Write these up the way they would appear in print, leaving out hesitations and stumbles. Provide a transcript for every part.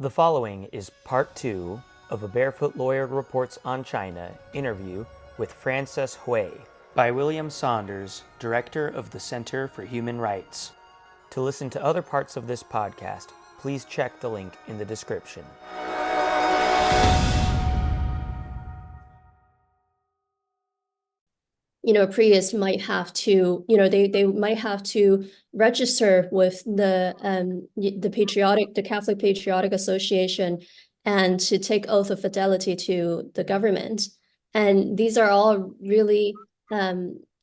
The following is part 2 of a Barefoot Lawyer Reports on China interview with Frances Hui by William Saunders, Director of the Center for Human Rights. To listen to other parts of this podcast, please check the link in the description. Priests might have to, they might have to register with the Catholic Patriotic Association and to take oath of fidelity to the government. And these are all really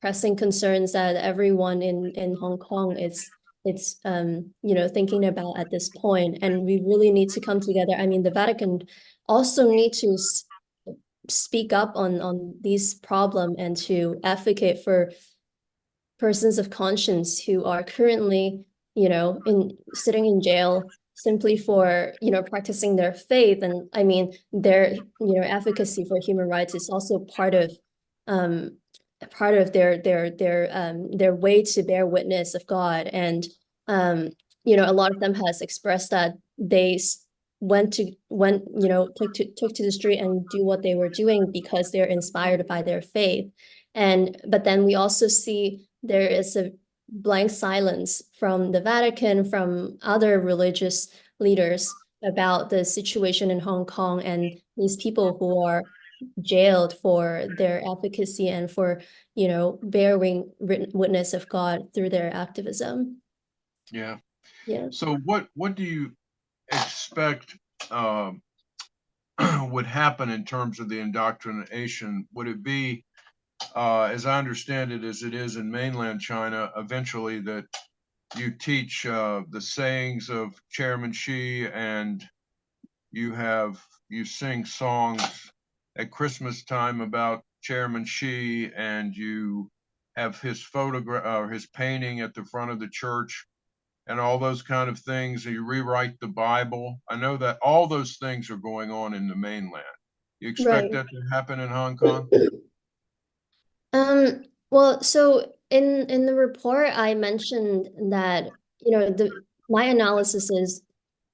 pressing concerns that everyone in Hong Kong is thinking about at this point. And we really need to come together. I mean, the Vatican also need to speak up on these problems and to advocate for persons of conscience who are currently, sitting in jail simply for, practicing their faith. And I mean, their, advocacy for human rights is also part of their way to bear witness of God. And, a lot of them has expressed that they took to the street and do what they were doing because they're inspired by their faith. But then we also see there is a blank silence from the Vatican, from other religious leaders about the situation in Hong Kong and these people who are jailed for their advocacy and for, bearing witness of God through their activism. Yeah. Yeah. So what do you expect would happen in terms of the indoctrination? Would it be, as I understand it, as it is in mainland China, eventually that you teach the sayings of Chairman Xi, and you sing songs at Christmas time about Chairman Xi, and you have his photograph or his painting at the front of the church, and all those kind of things, and you rewrite the Bible? I know that all those things are going on in the mainland. You expect that to happen in Hong Kong? Well, so in the report, I mentioned that, my analysis is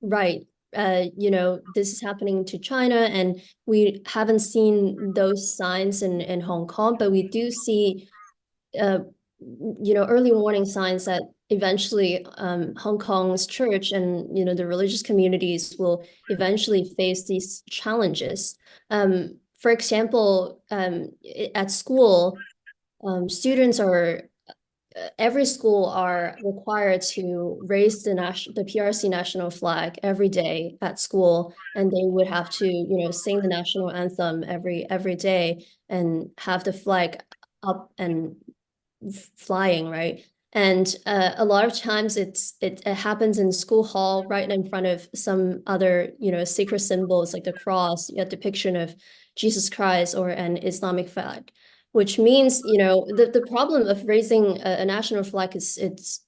right. This is happening to China, and we haven't seen those signs in Hong Kong, but we do see early warning signs that eventually Hong Kong's church and the religious communities will eventually face these challenges. For example, at school, students every school are required to raise the PRC national flag every day at school, and they would have to sing the national anthem every day and have the flag up and flying, right? And a lot of times it happens in school hall right in front of some other sacred symbols like the cross, a depiction of Jesus Christ, or an Islamic flag, which means the problem of raising a national flag is it's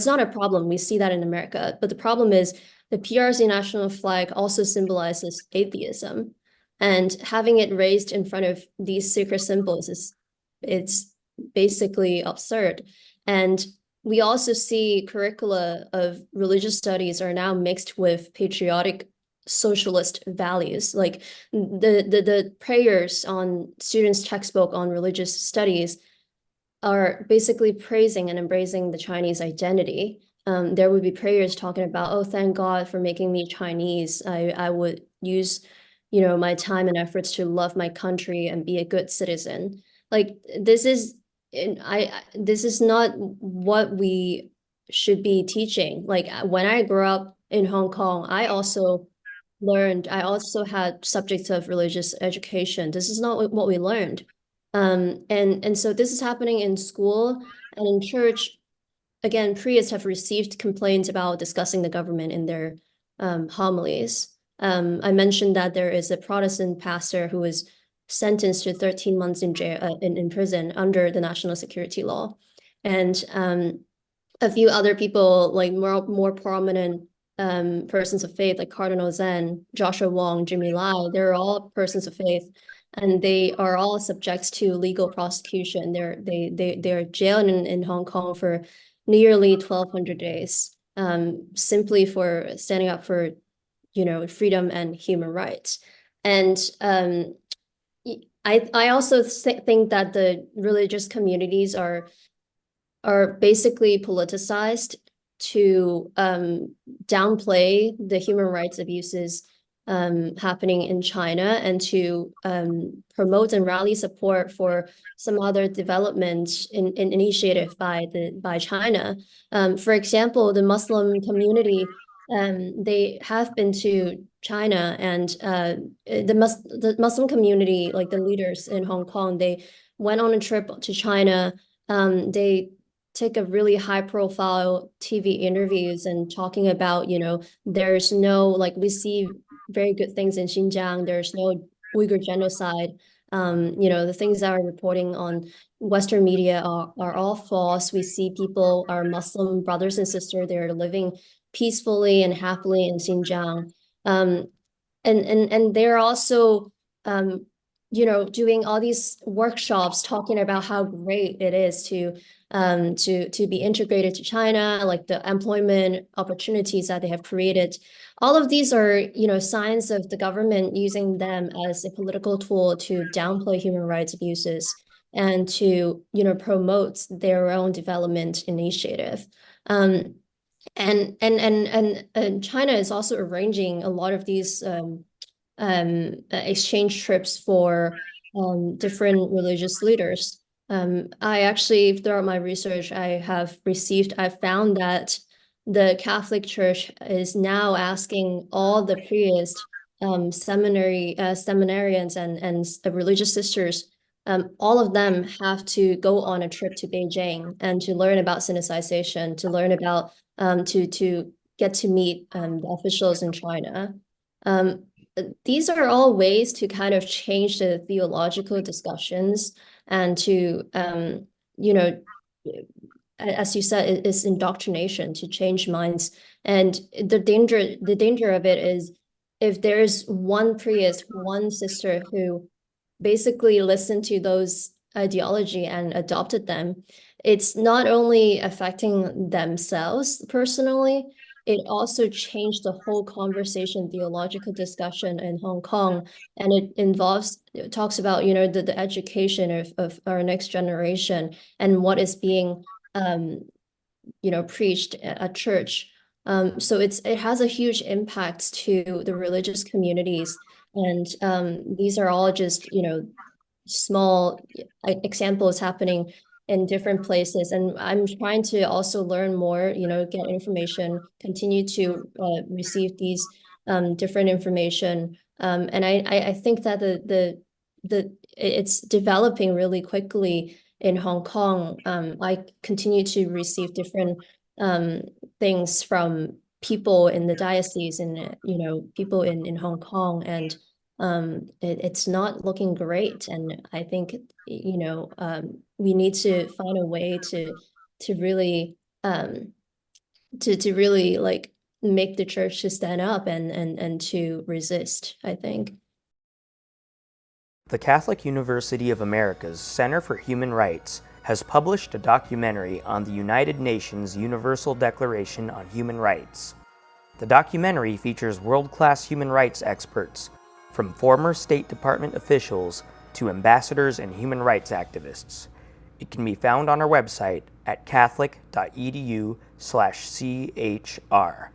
not a problem. We see that in America, but the problem is the PRC national flag also symbolizes atheism, and having it raised in front of these sacred symbols it's basically absurd. And we also see curricula of religious studies are now mixed with patriotic socialist values. Like the prayers on students' textbook on religious studies are basically praising and embracing the Chinese identity. There would be prayers talking about, oh, thank God for making me Chinese. I would use, my time and efforts to love my country and be a good citizen. Like this is not what we should be teaching. Like when I grew up in Hong Kong, I also had subjects of religious education. This is not what we learned. And so this is happening in school and in church. Again, priests have received complaints about discussing the government in their homilies. I mentioned that there is a Protestant pastor who was sentenced to 13 months in jail, in prison under the national security law. And a few other people, like more prominent persons of faith, like Cardinal Zen, Joshua Wong, Jimmy Lai, they're all persons of faith, and they are all subject to legal prosecution. They're jailed in Hong Kong for nearly 1,200 days, simply for standing up for freedom and human rights. And I also think that the religious communities are basically politicized to downplay the human rights abuses happening in China, and to promote and rally support for some other development initiative by China. For example, the Muslim community, they have been to China, and the Muslim community, like the leaders in Hong Kong, they went on a trip to China. They take a really high profile TV interviews and talking about, there's no, like, we see very good things in Xinjiang. There's no Uyghur genocide. The things that are reporting on Western media are all false. We see people, our Muslim brothers and sisters, they're living peacefully and happily in Xinjiang. And they're also, doing all these workshops talking about how great it is to be integrated to China, like the employment opportunities that they have created. All of these are, signs of the government using them as a political tool to downplay human rights abuses and to, promote their own development initiative. And China is also arranging a lot of these exchange trips for different religious leaders. I actually, throughout my research, I found that the Catholic Church is now asking all the priests, seminarians, and religious sisters, all of them have to go on a trip to Beijing and to learn about syncretization, to learn about, to get to meet the officials in China. These are all ways to kind of change the theological discussions and to, as you said, it's indoctrination to change minds. And the danger of it is, if there's one priest, one sister who basically listened to those ideology and adopted them, it's not only affecting themselves personally, it also changed the whole conversation, theological discussion in Hong Kong. And it talks about, the education of our next generation and what is being, preached at church. So it has a huge impact to the religious communities. And these are all just, small examples happening in different places. And I'm trying to also learn more, get information, continue to receive these different information. And I think that it's developing really quickly in Hong Kong. I continue to receive different things from people in the diocese and, people in Hong Kong, and it's not looking great. And I think, we need to find a way to really to really like make the church to stand up and to resist, I think. The Catholic University of America's Center for Human Rights has published a documentary on the United Nations Universal Declaration on Human Rights. The documentary features world-class human rights experts, from former State Department officials to ambassadors and human rights activists. It can be found on our website at catholic.edu/chr.